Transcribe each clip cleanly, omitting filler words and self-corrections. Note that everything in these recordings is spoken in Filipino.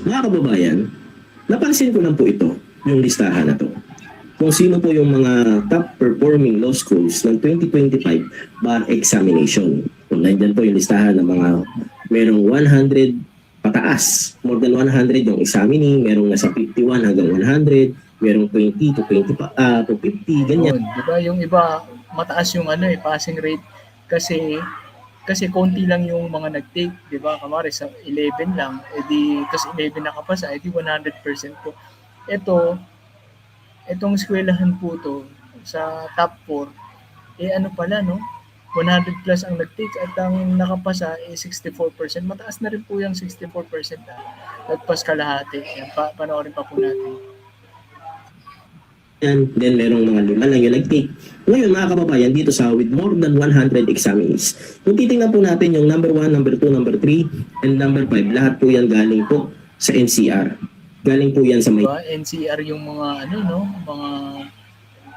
Mga kababayan, napansin ko lang po ito, yung listahan na to. Kung sino po yung mga top performing law schools ng 2025 bar examination. Kung nandyan po yung listahan ng mga merong 100 pataas, more than 100 yung examining, merong nasa 51 hanggang 100, merong 20 to 20 to 50, ganyan. Yun, di ba? Yung iba, mataas yung passing rate kasi konti lang yung mga nag-take, di ba? Kamari sa 11 lang, edi tas 11 nakapasa, edi 100% po. Itong eskwelahan po to sa top 4, ano pala, no? 100 plus ang nag-take at ang nakapasa 64%. Mataas na rin po yung 64%. Nagpas kalahati. Yan, panoorin pa po natin. Then merong mga 5 lang yung nag-take. Ngayon mga kababayan, dito sa with more than 100 examinees, kung titingnan po natin yung number 1, number 2, number 3, and number 5, lahat po yan galing po sa NCR. Galing po yan sa may... NCR yung mga mga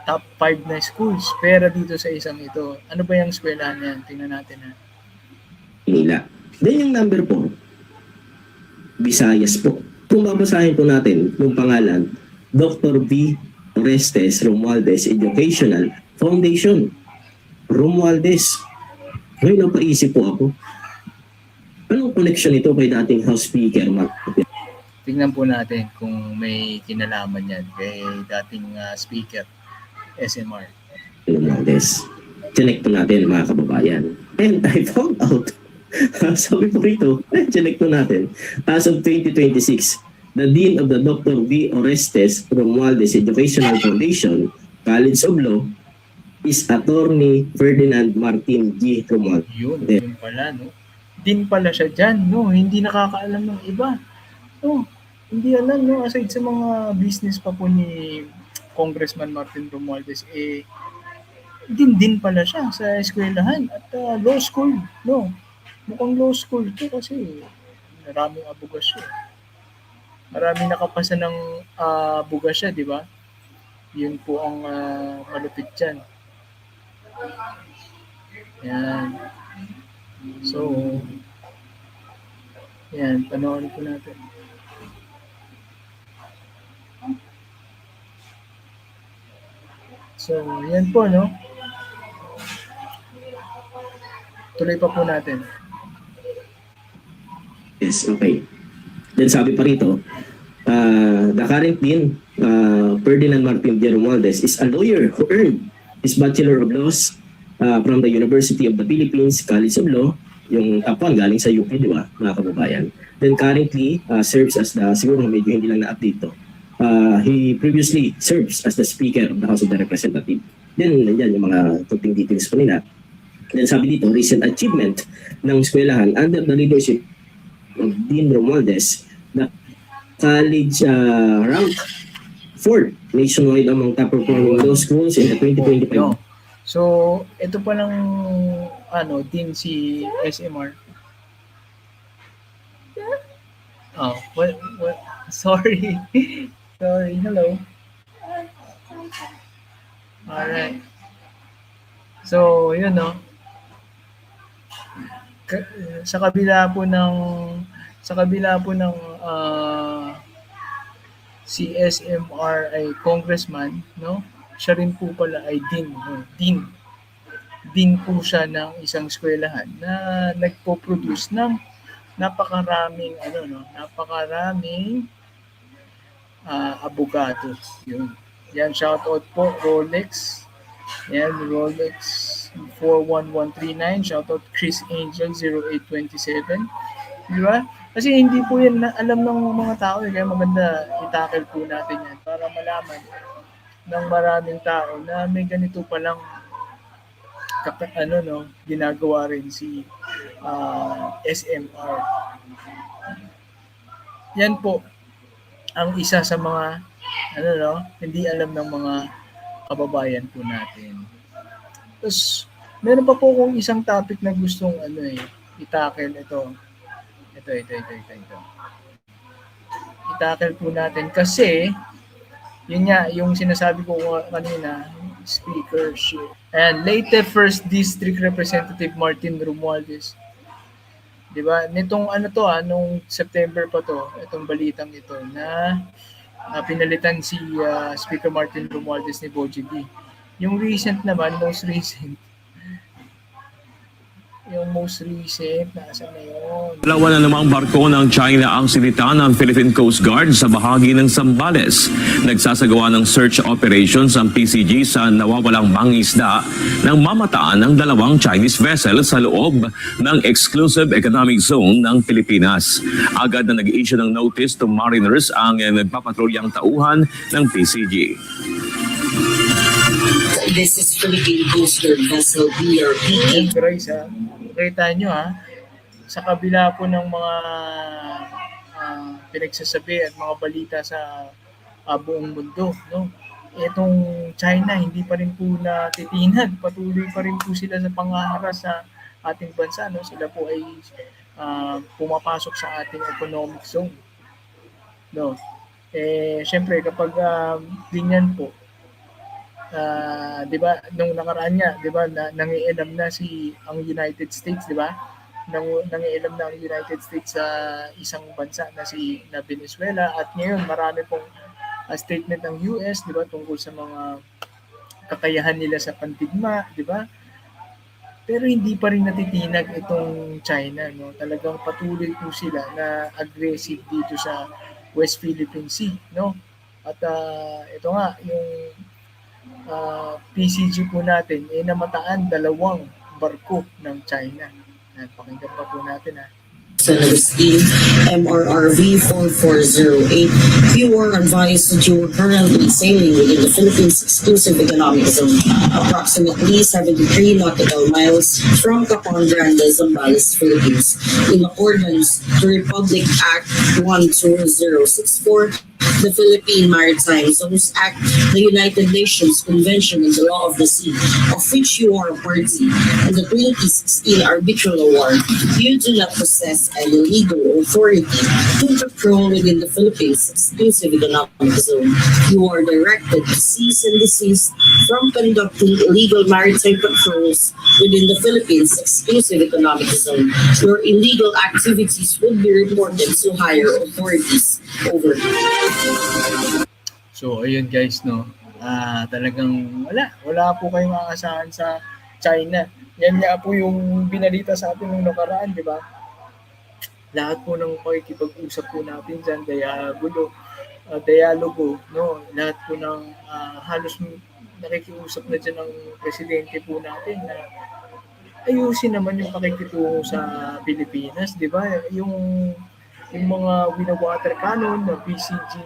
top 5 na schools. Pero dito sa isang ito, ano ba yung eskwelahan yan? Tingnan natin ha. Manila. Then yung number 4, Visayas po. Kung babasahin po natin yung pangalan, Dr. V. Orestes Romualdez Educational Foundation. Romualdez. Ngayon napaisip po ako, anong connection ito kay dating House Speaker Mark? Tingnan po natin kung may kinalaman yan kay dating Speaker SMR. Romualdez. Check po natin mga kababayan. And I found out, sabi po rito, check po natin, as of 2026, the Dean of the Dr. V. Orestes Romualdez Educational Foundation, College of Law, is Attorney Ferdinand Martin G. Romualdez. Yun pala, no? Dean pala siya dyan, no? Hindi nakakaalam ng iba. No, hindi alam, no? Aside sa mga business pa po ni Congressman Martin Romualdez, din pala siya sa eskwelahan at law school, no? Mukhang law school to kasi maraming abogasya. Maraming nakapasa ng abogasya, di ba? Yun po ang malupit dyan. Yan. So, yan, panoorin po natin. So, yan po, no? Tuloy pa po natin. Yes, okay. Then sabi pa rito, the current Dean, Ferdinand Martin G. Romualdez, is a lawyer who earned his Bachelor of Laws from the University of the Philippines College of Law, yung top 1 galing sa UP, di ba, mga kababayan. Then currently serves as the, siguro medyo hindi lang na-update to, he previously serves as the Speaker of the House of the Representatives. Then nandiyan yung mga tuting details po nila. Then sabi dito, recent achievement ng eskwelahan under the leadership of Dean Romualdez, the college ranked 4th nationwide among top performing law schools in the 2025. No. So, ito pa lang din si SMR. Oh, what? Sorry. Sorry. Hello. Alright. So, yun, no? Sa kabila po ng si SMR ay congressman, no? Siya rin po pala ay dean, no? Dean po siya ng isang eskwelahan na nagpo-produce ng napakaraming abogado. Yun. Yan, shoutout po Rolex. Yan, Rolex 41139, shoutout Chris Angel 0827. Di ba? Kasi hindi po yan alam ng mga tao, kaya maganda i-tackle po natin yan para malaman ng maraming tao na may ganito palang ginagawa rin si SMR. Yan po ang isa sa mga hindi alam ng mga kababayan po natin. Tapos meron pa po kung isang topic na gustong i-tackle ito. I-tackle po natin kasi yun nga yung sinasabi ko kanina, speakership. And Leyte 1st District Representative Martin Romualdez 'Di ba? Nitong ano 'to, nung September pa 'to, itong balitang ito na, pinalitan si, Speaker Martin Romualdez ni Bogie D. Yung recent naman, most recent, nasaan na yun? Dalawa na namang barko ng China ang sinita ng Philippine Coast Guard sa bahagi ng Zambales. Nagsasagawa ng search operations ang PCG sa nawawalang mangisda nang mamataan ng dalawang Chinese vessel sa loob ng Exclusive Economic Zone ng Pilipinas. Agad na nag-issue ng notice to mariners ang nagpapatrulyang tauhan ng PCG. This is Philippine Coast Guard vessel BRP. Ayan, guys, kita nyo, sa kabila po ng mga pinagsasabi at mga balita sa buong mundo, no? Itong China hindi pa rin po natitinag, patuloy pa rin po sila sa pangaharas sa ating bansa, no? Sila po ay pumapasok sa ating economic zone, no? Syempre kapag ganyan po, 'di ba, nung nakaraan nga, 'di ba, nangialam na ang United States, 'di ba? Nangialam na ang United States sa isang bansa na Venezuela, at ngayon marami pong statement ng US, 'di ba, tungkol sa mga kakayahan nila sa pandigma, 'di ba? Pero hindi pa rin natitinag itong China, no? Talagang patuloy po sila na aggressive dito sa West Philippine Sea, no? At ito nga yung PCG po natin namataan dalawang barko ng China. Pakinggan pa po natin. San Agustin, MRRV 4408. You are advised that you are currently sailing within the Philippines Exclusive Economic Zone, approximately 73 nautical miles from Capon Grande, Zambales, Philippines. In accordance to Republic Act 12064, the Philippine Maritime Zones Act, the United Nations Convention on the Law of the Sea, of which you are a party, and the 2016 Arbitral Award, you do not possess any legal authority to patrol within the Philippines Exclusive Economic Zone. You are directed to cease and desist from conducting illegal maritime patrols within the Philippines Exclusive Economic Zone. Your illegal activities would be reported to higher authorities. Over. So, ayun guys, no. Talagang wala po kayong aasahan sa China. Yan nga po yung binalita sa atin nung nakaraan, di ba? Lahat po ng pakikipag-usap po natin dyan, dialogo, no? Lahat po ng halos nakikiusap na dyan ng presidente po natin na ayusin naman yung pakikitungo sa Pilipinas, di ba? Yung mga wina-water cannon, na PCG